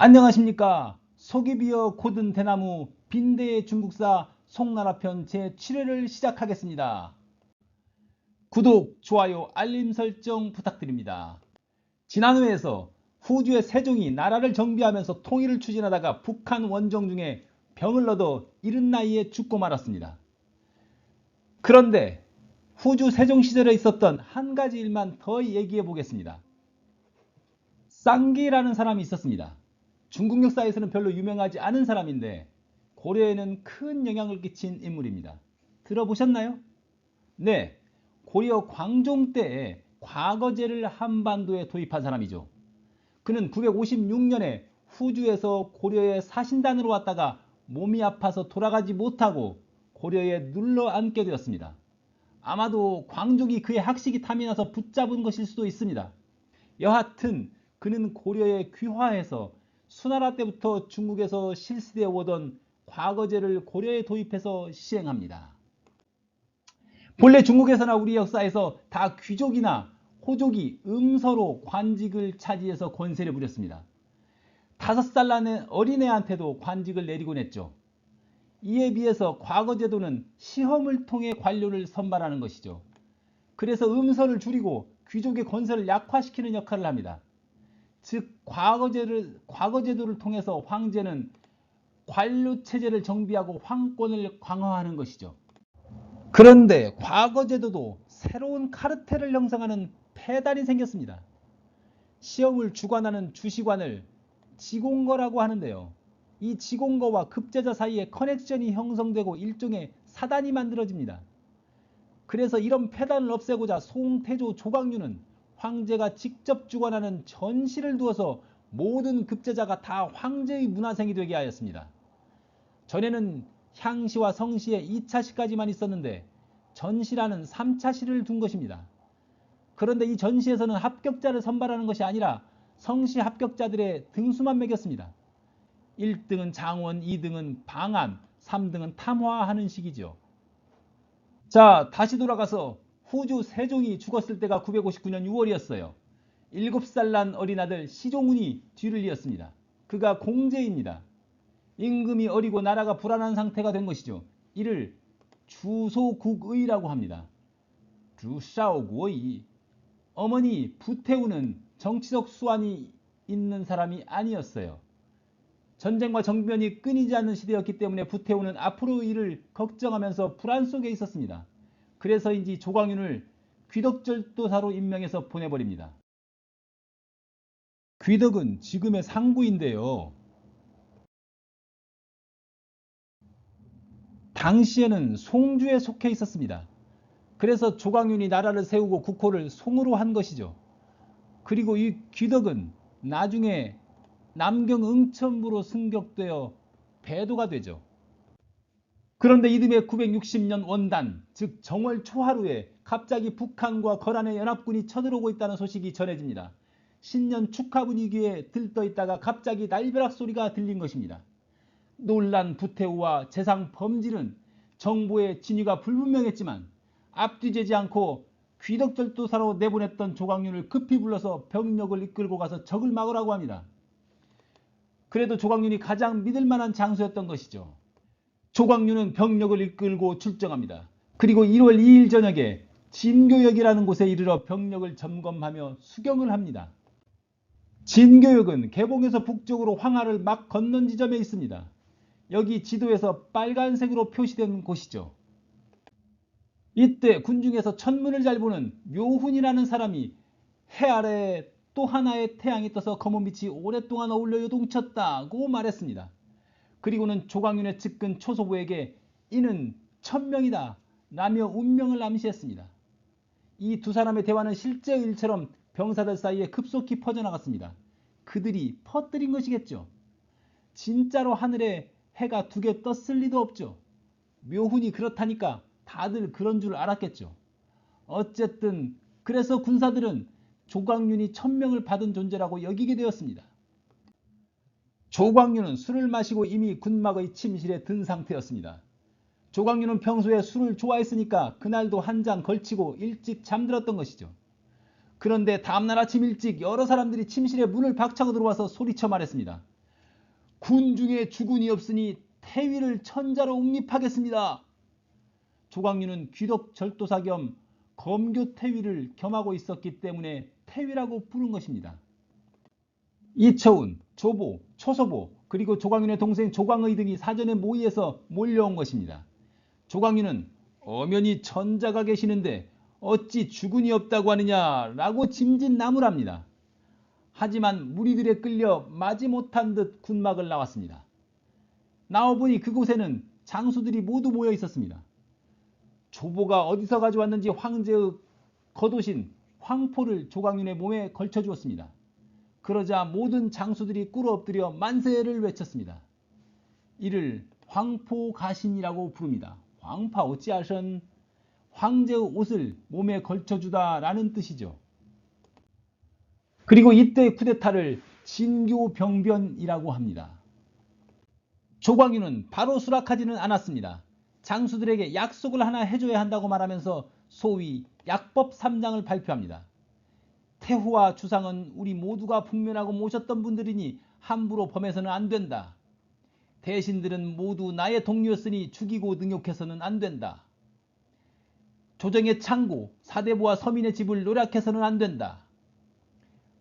안녕하십니까. 속이 비어 고든 대나무 빈대의 중국사 송나라편 제7회를 시작하겠습니다. 구독, 좋아요, 알림 설정 부탁드립니다. 지난 회에서 후주의 세종이 나라를 정비하면서 통일을 추진하다가 북한 원정 중에 병을 얻어 이른 나이에 죽고 말았습니다. 그런데 후주 세종 시절에 있었던 한 가지 일만 더 얘기해 보겠습니다. 쌍기라는 사람이 있었습니다. 중국 역사에서는 별로 유명하지 않은 사람인데 고려에는 큰 영향을 끼친 인물입니다. 들어보셨나요? 네, 고려 광종 때에 과거제를 한반도에 도입한 사람이죠. 그는 956년에 후주에서 고려에 사신단으로 왔다가 몸이 아파서 돌아가지 못하고 고려에 눌러 앉게 되었습니다. 아마도 광종이 그의 학식이 탐이 나서 붙잡은 것일 수도 있습니다. 여하튼 그는 고려에 귀화해서 수나라 때부터 중국에서 실시되어 오던 과거제를 고려에 도입해서 시행합니다. 본래 중국에서나 우리 역사에서 다 귀족이나 호족이 음서로 관직을 차지해서 권세를 부렸습니다. 5살 난 어린애한테도 관직을 내리곤 했죠. 이에 비해서 과거제도는 시험을 통해 관료를 선발하는 것이죠. 그래서 음서를 줄이고 귀족의 권세를 약화시키는 역할을 합니다. 즉 과거제도를 통해서 황제는 관료체제를 정비하고 황권을 강화하는 것이죠. 그런데 과거제도도 새로운 카르텔을 형성하는 폐단이 생겼습니다. 시험을 주관하는 주시관을 지공거라고 하는데요. 이 지공거와 급제자 사이에 커넥션이 형성되고 일종의 사단이 만들어집니다. 그래서 이런 폐단을 없애고자 송태조 조광유는 황제가 직접 주관하는 전시를 두어서 모든 급제자가 다 황제의 문화생이 되게 하였습니다. 전에는 향시와 성시에 2차시까지만 있었는데 전시라는 3차시를 둔 것입니다. 그런데 이 전시에서는 합격자를 선발하는 것이 아니라 성시 합격자들의 등수만 매겼습니다. 1등은 장원, 2등은 방안, 3등은 탐화하는 식이죠. 자, 다시 돌아가서 후주 세종이 죽었을 때가 959년 6월이었어요. 7살 난 어린아들 시종훈이 뒤를 이었습니다. 그가 공제입니다. 임금이 어리고 나라가 불안한 상태가 된 것이죠. 이를 주소국의라고 합니다. 주사오구의. 어머니 부태우는 정치적 수완이 있는 사람이 아니었어요. 전쟁과 정변이 끊이지 않는 시대였기 때문에 부태우는 앞으로 일을 걱정하면서 불안 속에 있었습니다. 그래서인지 조광윤을 귀덕절도사로 임명해서 보내버립니다. 귀덕은 지금의 상부인데요. 당시에는 송주에 속해 있었습니다. 그래서 조광윤이 나라를 세우고 국호를 송으로 한 것이죠. 그리고 이 귀덕은 나중에 남경 응천부로 승격되어 배도가 되죠. 그런데 이듬해 960년 원단, 즉 정월 초하루에 갑자기 북한과 거란의 연합군이 쳐들어오고 있다는 소식이 전해집니다. 신년 축하 분위기에 들떠 있다가 갑자기 날벼락 소리가 들린 것입니다. 놀란 부태우와 재상 범진은 정보의 진위가 불분명했지만 앞뒤재지 않고 귀덕절도사로 내보냈던 조광윤을 급히 불러서 병력을 이끌고 가서 적을 막으라고 합니다. 그래도 조광윤이 가장 믿을 만한 장소였던 것이죠. 조광윤은 병력을 이끌고 출정합니다. 그리고 1월 2일 저녁에 진교역이라는 곳에 이르러 병력을 점검하며 수경을 합니다. 진교역은 개봉에서 북쪽으로 황하를 막 건넌 지점에 있습니다. 여기 지도에서 빨간색으로 표시된 곳이죠. 이때 군중에서 천문을 잘 보는 묘훈이라는 사람이 해 아래에 또 하나의 태양이 떠서 검은 빛이 오랫동안 어울려 요동쳤다고 말했습니다. 그리고는 조광윤의 측근 초소부에게 이는 천명이다 라며 운명을 암시했습니다. 이 두 사람의 대화는 실제의 일처럼 병사들 사이에 급속히 퍼져나갔습니다. 그들이 퍼뜨린 것이겠죠. 진짜로 하늘에 해가 2개 떴을 리도 없죠. 묘훈이 그렇다니까 다들 그런 줄 알았겠죠. 어쨌든 그래서 군사들은 조광윤이 천명을 받은 존재라고 여기게 되었습니다. 조광윤은 술을 마시고 이미 군막의 침실에 든 상태였습니다. 조광윤은 평소에 술을 좋아했으니까 그날도 한 잔 걸치고 일찍 잠들었던 것이죠. 그런데 다음날 아침 일찍 여러 사람들이 침실에 문을 박차고 들어와서 소리쳐 말했습니다. 군중에 주군이 없으니 태위를 천자로 옹립하겠습니다. 조광윤은 귀덕절도사 겸 검교태위를 겸하고 있었기 때문에 태위라고 부른 것입니다. 이처운, 조보, 초소보 그리고 조광윤의 동생 조광의 등이 사전에 모의해서 몰려온 것입니다. 조광윤은 엄연히 천자가 계시는데 어찌 주군이 없다고 하느냐라고 짐짓나무랍니다. 하지만 무리들에 끌려 마지못한 듯 군막을 나왔습니다. 나와보니 그곳에는 장수들이 모두 모여 있었습니다. 조보가 어디서 가져왔는지 황제의 겉옷인 황포를 조광윤의 몸에 걸쳐 주었습니다. 그러자 모든 장수들이 꿇어 엎드려 만세를 외쳤습니다. 이를 황포가신이라고 부릅니다. 황파 어찌하션? 황제의 옷을 몸에 걸쳐주다 라는 뜻이죠. 그리고 이때의 쿠데타를 진교병변이라고 합니다. 조광윤은 바로 수락하지는 않았습니다. 장수들에게 약속을 하나 해줘야 한다고 말하면서 소위 약법 3장을 발표합니다. 태후와 주상은 우리 모두가 북면하고 모셨던 분들이니 함부로 범해서는 안 된다. 대신들은 모두 나의 동료였으니 죽이고 능욕해서는 안 된다. 조정의 창고, 사대부와 서민의 집을 노략해서는 안 된다.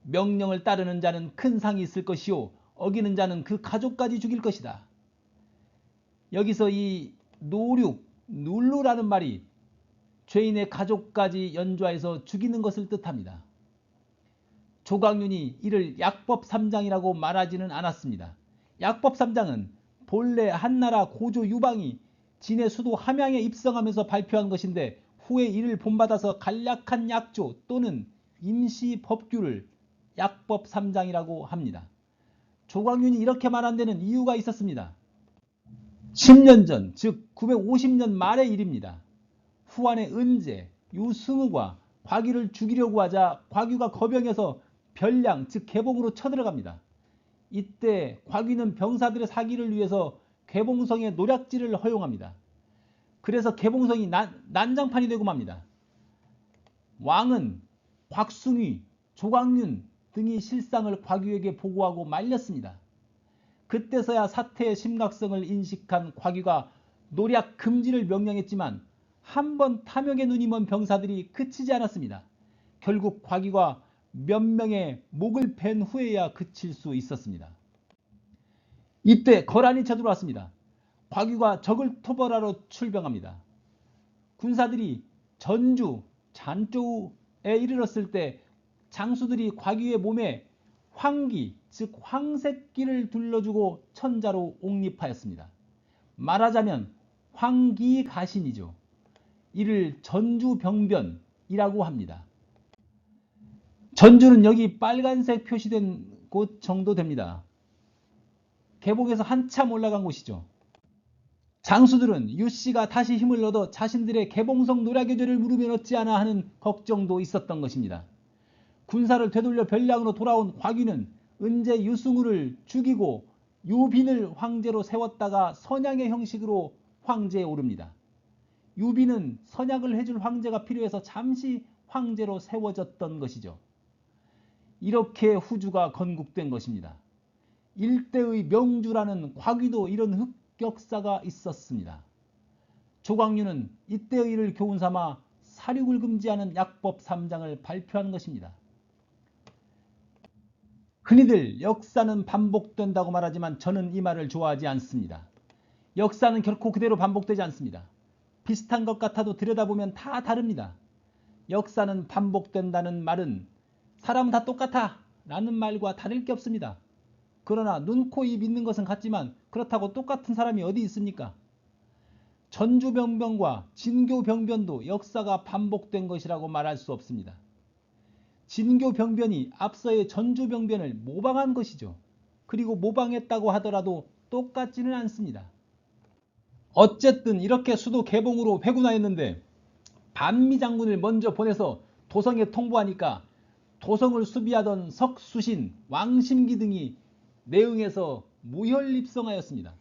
명령을 따르는 자는 큰 상이 있을 것이요 어기는 자는 그 가족까지 죽일 것이다. 여기서 이 노륙, 눌루라는 말이 죄인의 가족까지 연좌해서 죽이는 것을 뜻합니다. 조광윤이 이를 약법 3장이라고 말하지는 않았습니다. 약법 3장은 본래 한나라 고조 유방이 진해 수도 함양에 입성하면서 발표한 것인데 후에 이를 본받아서 간략한 약조 또는 임시 법규를 약법 3장이라고 합니다. 조광윤이 이렇게 말한 데는 이유가 있었습니다. 10년 전, 즉 950년 말의 일입니다. 후한의 은제, 유승우가 곽유를 죽이려고 하자 곽유가 거병해서 별량, 즉 개봉으로 쳐들어갑니다. 이때 곽유는 병사들의 사기를 위해서 개봉성의 노략질을 허용합니다. 그래서 개봉성이 난장판이 되고 맙니다. 왕은 곽숭위, 조광윤 등이 실상을 곽유에게 보고하고 말렸습니다. 그때서야 사태의 심각성을 인식한 곽유가 노략 금지를 명령했지만 한 번 탐욕의 눈이 먼 병사들이 그치지 않았습니다. 결국 곽유가 몇 명의 목을 벤 후에야 그칠 수 있었습니다. 이때 거란이 쳐들어왔습니다. 곽유가 적을 토벌하러 출병합니다. 군사들이 전주, 잔조에 이르렀을 때 장수들이 곽유의 몸에 황기, 즉 황새끼를 둘러주고 천자로 옹립하였습니다. 말하자면 황기가신이죠. 이를 전주병변이라고 합니다. 전주는 여기 빨간색 표시된 곳 정도 됩니다. 개봉에서 한참 올라간 곳이죠. 장수들은 유씨가 다시 힘을 얻어 자신들의 개봉성 노략의죄를 물으면 어찌하나 하는 걱정도 있었던 것입니다. 군사를 되돌려 별량으로 돌아온 곽유는 은제 유승우를 죽이고 유빈을 황제로 세웠다가 선양의 형식으로 황제에 오릅니다. 유빈은 선약을 해줄 황제가 필요해서 잠시 황제로 세워졌던 것이죠. 이렇게 후주가 건국된 것입니다. 일대의 명주라는 곽유도 이런 흑역사가 있었습니다. 조광윤은 이때의 일을 교훈삼아 사륙을 금지하는 약법 3장을 발표한 것입니다. 흔히들 역사는 반복된다고 말하지만 저는 이 말을 좋아하지 않습니다. 역사는 결코 그대로 반복되지 않습니다. 비슷한 것 같아도 들여다보면 다 다릅니다. 역사는 반복된다는 말은 사람은 다 똑같아 라는 말과 다를 게 없습니다. 그러나 눈, 코, 입 있는 것은 같지만 그렇다고 똑같은 사람이 어디 있습니까? 전주병변과 진교병변도 역사가 반복된 것이라고 말할 수 없습니다. 진교병변이 앞서의 전주병변을 모방한 것이죠. 그리고 모방했다고 하더라도 똑같지는 않습니다. 어쨌든 이렇게 수도 개봉으로 회군하였는데 반미장군을 먼저 보내서 도성에 통보하니까 도성을 수비하던 석수신, 왕심기 등이 내응해서 무혈입성하였습니다.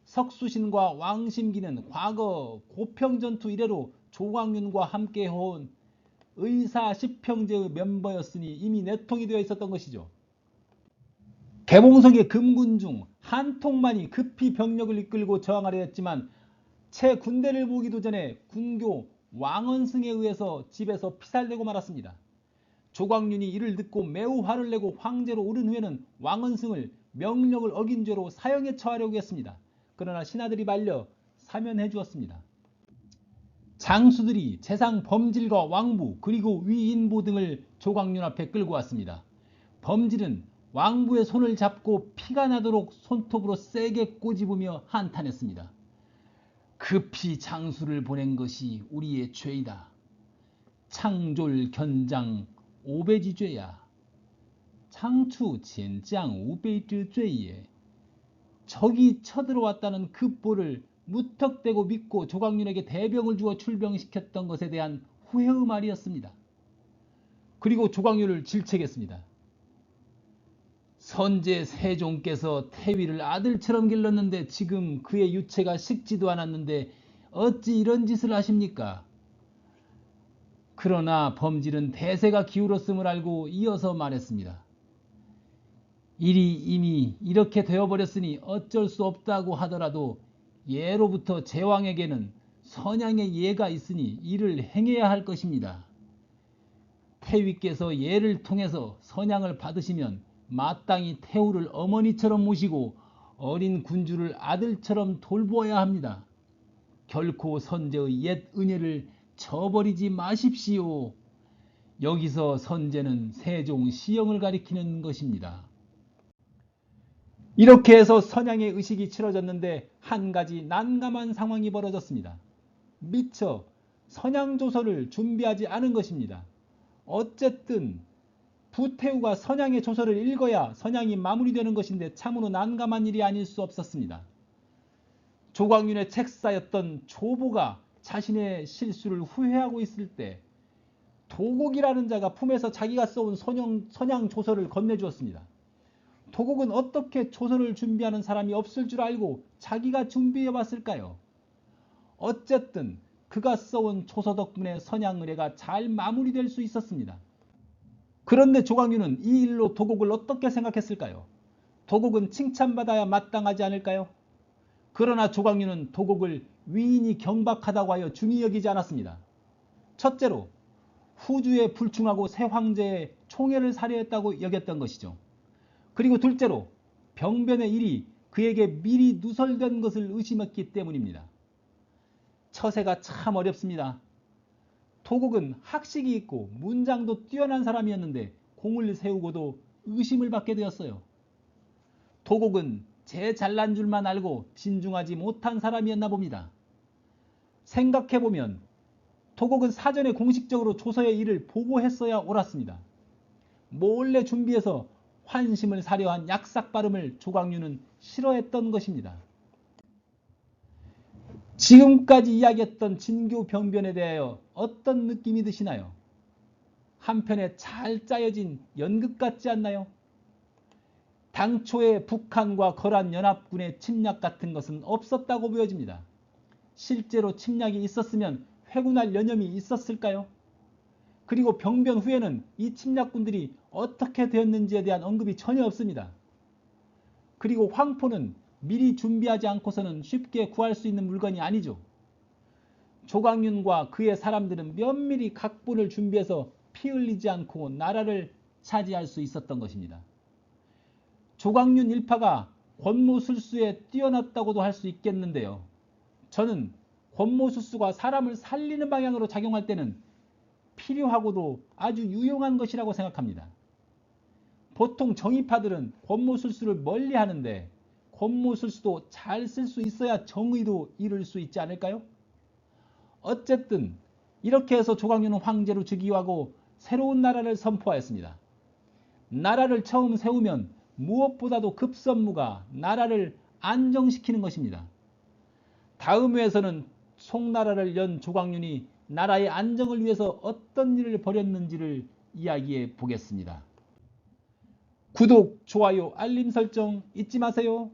석수신과 왕심기는 과거 고평전투 이래로 조광윤과 함께 해온 의사 10형제의 멤버였으니 이미 내통이 되어 있었던 것이죠. 대봉성의 금군 중 한통만이 급히 병력을 이끌고 저항하려 했지만 채 군대를 모으기도 전에 군교 왕언승에 의해서 집에서 피살되고 말았습니다. 조광윤이 이를 듣고 매우 화를 내고 황제로 오른 후에는 왕언승을 명령을 어긴 죄로 사형에 처하려고 했습니다. 그러나 신하들이 말려 사면해 주었습니다. 장수들이 재상 범질과 왕부 그리고 위인보 등을 조광윤 앞에 끌고 왔습니다. 범질은 왕부의 손을 잡고 피가 나도록 손톱으로 세게 꼬집으며 한탄했습니다. 급히 장수를 보낸 것이 우리의 죄이다. 창졸 견장 오배지죄야. 창추 젠장 오배지죄예. 적이 쳐들어왔다는 그 보를 무턱대고 믿고 조광윤에게 대병을 주어 출병시켰던 것에 대한 후회의 말이었습니다. 그리고 조광윤을 질책했습니다. 선제 세종께서 태위를 아들처럼 길렀는데 지금 그의 유체가 식지도 않았는데 어찌 이런 짓을 하십니까? 그러나 범질은 대세가 기울었음을 알고 이어서 말했습니다. 일이 이미 이렇게 되어버렸으니 어쩔 수 없다고 하더라도 예로부터 제왕에게는 선양의 예가 있으니 이를 행해야 할 것입니다. 태위께서 예를 통해서 선양을 받으시면 마땅히 태후를 어머니처럼 모시고 어린 군주를 아들처럼 돌보아야 합니다. 결코 선제의 옛 은혜를 저버리지 마십시오. 여기서 선제는 세종 시영을 가리키는 것입니다. 이렇게 해서 선양의 의식이 치러졌는데 한 가지 난감한 상황이 벌어졌습니다. 미처 선양조서를 준비하지 않은 것입니다. 어쨌든 부태후가 선양의 조서를 읽어야 선양이 마무리되는 것인데 참으로 난감한 일이 아닐 수 없었습니다. 조광윤의 책사였던 조보가 자신의 실수를 후회하고 있을 때 도곡이라는 자가 품에서 자기가 써온 선양 조서를 건네주었습니다. 도곡은 어떻게 조서를 준비하는 사람이 없을 줄 알고 자기가 준비해왔을까요? 어쨌든 그가 써온 조서 덕분에 선양 의례가 잘 마무리될 수 있었습니다. 그런데 조광윤은 이 일로 도곡을 어떻게 생각했을까요? 도곡은 칭찬받아야 마땅하지 않을까요? 그러나 조광윤은 도곡을 위인이 경박하다고 하여 중히 여기지 않았습니다. 첫째로 후주에 불충하고 새 황제의 총애를 살해했다고 여겼던 것이죠. 그리고 둘째로 병변의 일이 그에게 미리 누설된 것을 의심했기 때문입니다. 처세가 참 어렵습니다. 도곡은 학식이 있고 문장도 뛰어난 사람이었는데 공을 세우고도 의심을 받게 되었어요. 도곡은 제 잘난 줄만 알고 진중하지 못한 사람이었나 봅니다. 생각해보면 도곡은 사전에 공식적으로 조서의 일을 보고했어야 옳았습니다. 몰래 준비해서 환심을 사려 한 약삭 발음을 조광윤은 싫어했던 것입니다. 지금까지 이야기했던 진교 병변에 대하여 어떤 느낌이 드시나요? 한편에 잘 짜여진 연극 같지 않나요? 당초에 북한과 거란연합군의 침략 같은 것은 없었다고 보여집니다. 실제로 침략이 있었으면 회군할 여념이 있었을까요? 그리고 병변 후에는 이 침략군들이 어떻게 되었는지에 대한 언급이 전혀 없습니다. 그리고 황포는 미리 준비하지 않고서는 쉽게 구할 수 있는 물건이 아니죠. 조광윤과 그의 사람들은 면밀히 각본을 준비해서 피 흘리지 않고 나라를 차지할 수 있었던 것입니다. 조광윤 일파가 권모술수에 뛰어났다고도 할 수 있겠는데요. 저는 권모술수가 사람을 살리는 방향으로 작용할 때는 필요하고도 아주 유용한 것이라고 생각합니다. 보통 정의파들은 권모술수를 멀리 하는데 권모술수도 잘 쓸 수 있어야 정의도 이룰 수 있지 않을까요? 어쨌든 이렇게 해서 조광윤은 황제로 즉위하고 새로운 나라를 선포하였습니다. 나라를 처음 세우면 무엇보다도 급선무가 나라를 안정시키는 것입니다. 다음 회에서는 송나라를 연 조광윤이 나라의 안정을 위해서 어떤 일을 벌였는지를 이야기해 보겠습니다. 구독, 좋아요, 알림 설정 잊지 마세요.